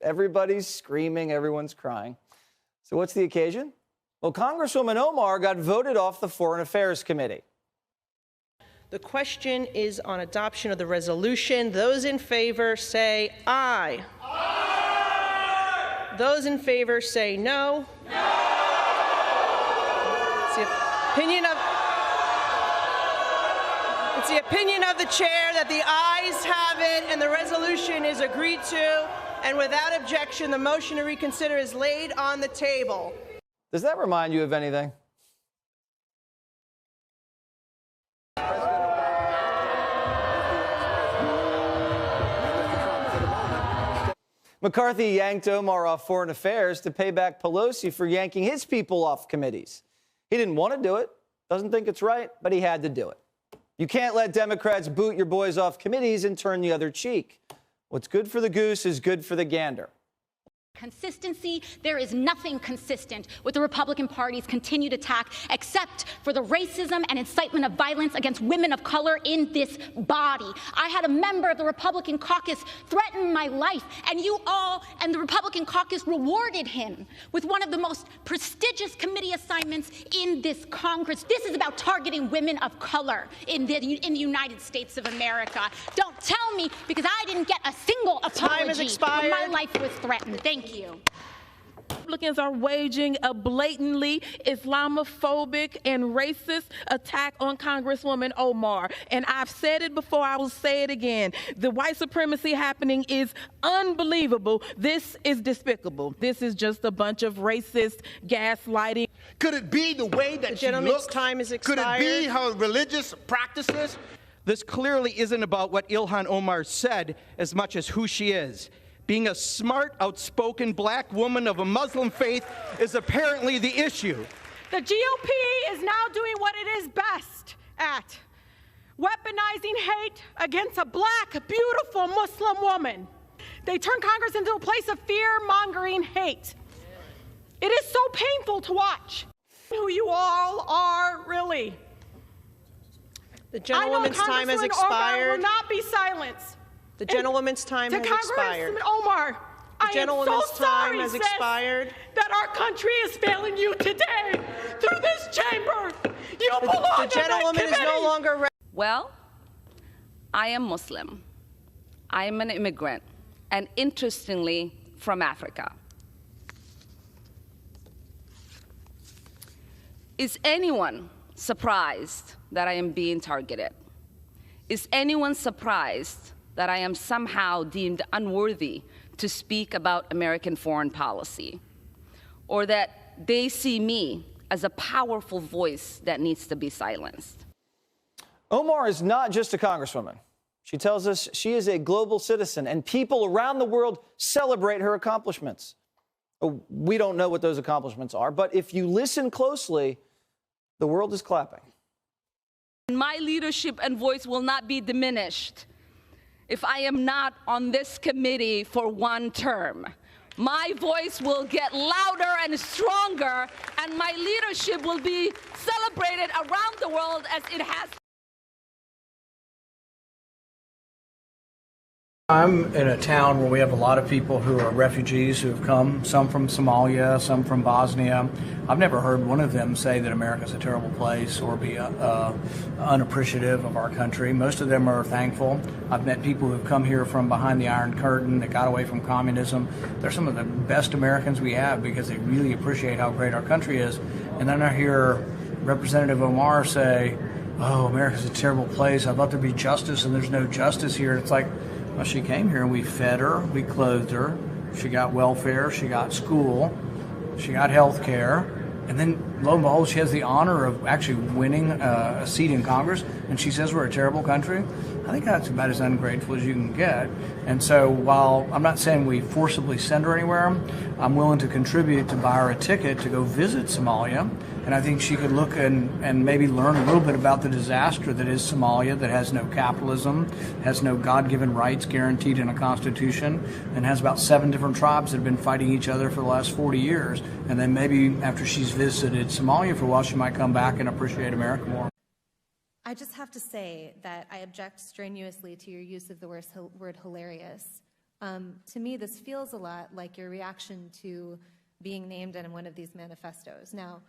Everybody's screaming, everyone's crying. So what's the occasion? Well, Congresswoman Omar got voted off the Foreign Affairs Committee. The question is on adoption of the resolution. Those in favor say aye. Aye. Those in favor say no. No. It's the opinion of the chair that the ayes have it and the resolution is agreed to. And without objection, the motion to reconsider is laid on the table. Does that remind you of anything? McCarthy yanked Omar off Foreign Affairs to pay back Pelosi for yanking his people off committees. He didn't want to do it, doesn't think it's right, but he had to do it. You can't let Democrats boot your boys off committees and turn the other cheek. What's good for the goose is good for the gander. Consistency. There is nothing consistent with the Republican Party's continued attack except for the racism and incitement of violence against women of color in this body. I had a member of the Republican caucus threaten my life, and you all and the Republican caucus rewarded him with one of the most prestigious committee assignments in this Congress. This is about targeting women of color in the United States of America. Don't tell me, because I didn't get a single apology when my life was threatened. Thank you. Republicans are waging a blatantly Islamophobic and racist attack on Congresswoman Omar. And I've said it before, I will say it again. The white supremacy happening is unbelievable. This is despicable. This is just a bunch of racist gaslighting. Could it be the way that she looks? Time is expired. Could it be her religious practices? This clearly isn't about what Ilhan Omar said as much as who she is. Being a smart, outspoken black woman of a Muslim faith is apparently the issue. The GOP is now doing what it is best at, weaponizing hate against a black, beautiful Muslim woman. They turn Congress into a place of fear-mongering hate. It is so painful to watch who you all are, really. The gentlewoman's time has expired. Omar will not be silenced. The gentlewoman's time has expired. To Congresswoman Omar, I am so sorry, has expired. That our country is failing you today through this chamber. You belong. The gentlewoman is no longer ready. Well, I am Muslim. I am an immigrant, and interestingly, from Africa. Is anyone surprised that I am being targeted? Is anyone surprised that I am somehow deemed unworthy to speak about American foreign policy, or that they see me as a powerful voice that needs to be silenced? Omar is not just a congresswoman. She tells us she is a global citizen, and people around the world celebrate her accomplishments. We don't know what those accomplishments are, but if you listen closely, the world is clapping. My leadership and voice will not be diminished if I am not on this committee for one term. My voice will get louder and stronger, and my leadership will be celebrated around the world as it has. I'm in a town where we have a lot of people who are refugees who have come, some from Somalia, some from Bosnia. I've never heard one of them say that America's a terrible place or be unappreciative of our country. Most of them are thankful. I've met people who have come here from behind the Iron Curtain that got away from communism. They're some of the best Americans we have because they really appreciate how great our country is. And then I hear Representative Omar say, oh, America's a terrible place. I thought there'd be justice, and there's no justice here. It's like, well, she came here and we fed her, we clothed her, she got welfare, she got school, she got health care, and then lo and behold, she has the honor of actually winning a seat in Congress, and she says we're a terrible country. I think that's about as ungrateful as you can get. And so while I'm not saying we forcibly send her anywhere, I'm willing to contribute to buy her a ticket to go visit Somalia. And I think she could look and maybe learn a little bit about the disaster that is Somalia, that has no capitalism, has no God-given rights guaranteed in a constitution, and has about 7 different tribes that have been fighting each other for the last 40 years. And then maybe after she's visited Somalia for a while, she might come back and appreciate America more. I just have to say that I object strenuously to your use of the word hilarious To me, this feels a lot like your reaction to being named in one of these manifestos. Now,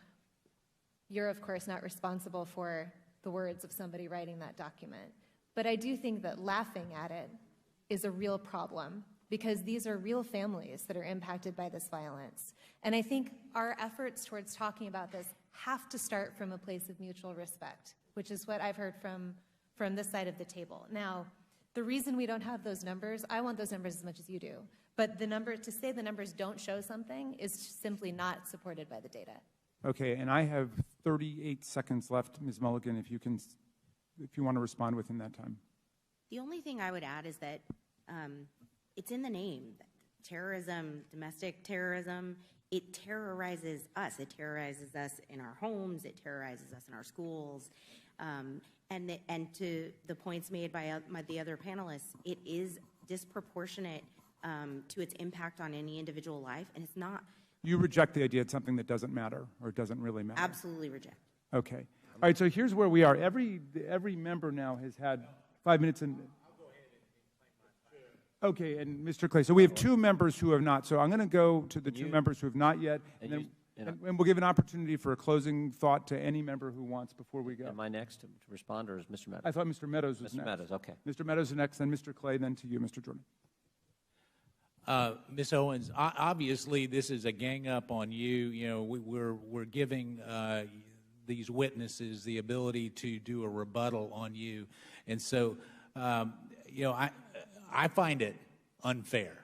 you're, of course, not responsible for the words of somebody writing that document. But I do think that laughing at it is a real problem, because these are real families that are impacted by this violence. And I think our efforts towards talking about this have to start from a place of mutual respect, which is what I've heard from this side of the table. Now, the reason we don't have those numbers, I want those numbers as much as you do, but to say the numbers don't show something is simply not supported by the data. Okay, and I have 38 seconds left, Ms. Mulligan, if you want to respond within that time. The only thing I would add is that it's in the name. Terrorism, domestic terrorism, it terrorizes us. It terrorizes us in our homes. It terrorizes us in our schools. And to the points made by the other panelists, it is disproportionate to its impact on any individual life, and it's not. You reject the idea it's something that doesn't matter or doesn't really matter? Absolutely reject. Okay. All right, so here's where we are. Every member now has had 5 minutes and... Okay, and Mr. Clay, so we have 2 members who have not. So I'm going to go to the 2 members who have not yet, and we'll give an opportunity for a closing thought to any member who wants before we go. Am I next to respond, or is Mr. Meadows? I thought Mr. Meadows was next. Mr. Meadows, okay. Mr. Meadows is next, then Mr. Clay, then to you, Mr. Jordan. Ms. Owens, obviously this is a gang up on you. You know, we're giving these witnesses the ability to do a rebuttal on you, and so you know, I find it unfair,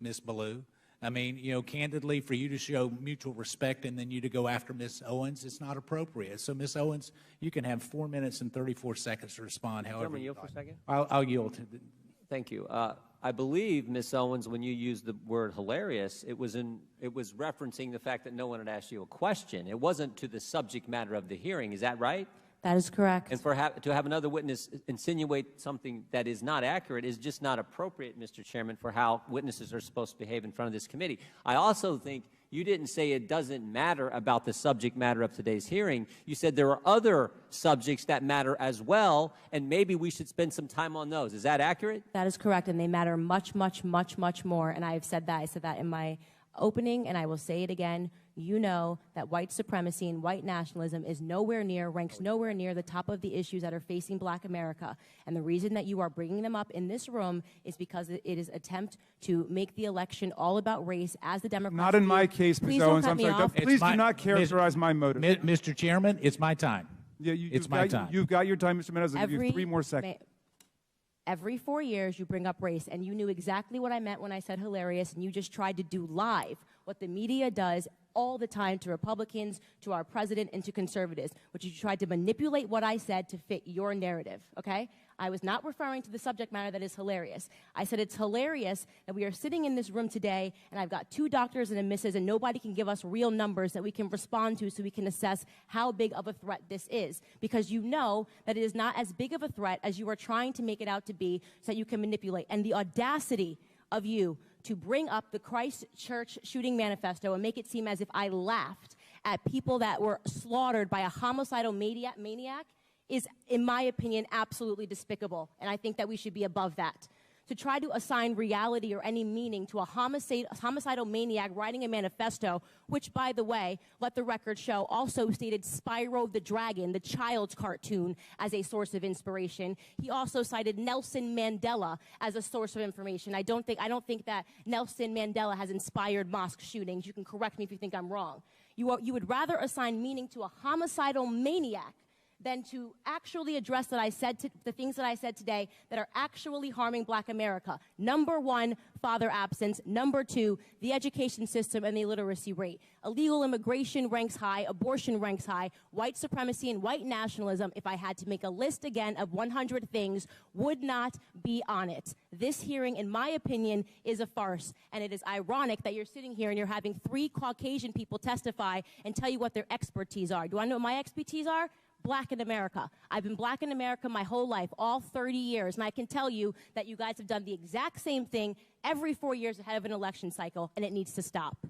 Ms. Ballou. I mean, you know, candidly, for you to show mutual respect and then you to go after Ms. Owens, it's not appropriate. So, Ms. Owens, you can have 4 minutes and 34 seconds to respond. However, yield for a second. I'll yield. Thank you. I believe, Ms. Owens, when you used the word hilarious, it was referencing the fact that no one had asked you a question. It wasn't to the subject matter of the hearing. Is that right? That is correct. And to have another witness insinuate something that is not accurate is just not appropriate, Mr. Chairman, for how witnesses are supposed to behave in front of this committee. I also think you didn't say it doesn't matter about the subject matter of today's hearing. You said there are other subjects that matter as well, and maybe we should spend some time on those. Is that accurate? That is correct, and they matter much, much, much, much more. And I have said that. I said that in my opening, and I will say it again. You know that white supremacy and white nationalism is ranks nowhere near the top of the issues that are facing Black America. And the reason that you are bringing them up in this room is because it is an attempt to make the election all about race, as the Democrats Not in my case, Ms. Owens. I'm sorry. Please do not characterize my motive. Mr. Chairman, it's my time. Yeah, it's my time. You've got your time, Mr. Meadows. I'll give you 3 more seconds. Every 4 years, you bring up race, and you knew exactly what I meant when I said hilarious, and you just tried to do live what the media does all the time to Republicans, to our president, and to conservatives, which you tried to manipulate what I said to fit your narrative, okay? I was not referring to the subject matter that is hilarious. I said it's hilarious that we are sitting in this room today, and I've got 2 doctors and a missus, and nobody can give us real numbers that we can respond to so we can assess how big of a threat this is. Because you know that it is not as big of a threat as you are trying to make it out to be, so that you can manipulate. And the audacity of you to bring up the Christchurch shooting manifesto and make it seem as if I laughed at people that were slaughtered by a homicidal maniac is, in my opinion, absolutely despicable. And I think that we should be above that. To try to assign reality or any meaning to a homicidal maniac writing a manifesto, which, by the way, let the record show, also stated Spyro the Dragon, the child's cartoon, as a source of inspiration. He also cited Nelson Mandela as a source of information. I don't think that Nelson Mandela has inspired mosque shootings. You can correct me if you think I'm wrong. You would rather assign meaning to a homicidal maniac than to actually address the things that I said today that are actually harming Black America. Number 1, father absence. Number 2, the education system and the illiteracy rate. Illegal immigration ranks high. Abortion ranks high. White supremacy and white nationalism, if I had to make a list again of 100 things, would not be on it. This hearing, in my opinion, is a farce. And it is ironic that you're sitting here and you're having 3 Caucasian people testify and tell you what their expertise are. Do I know what my expertise are? Black in America. I've been Black in America my whole life, all 30 years, and I can tell you that you guys have done the exact same thing every 4 years ahead of an election cycle, and it needs to stop.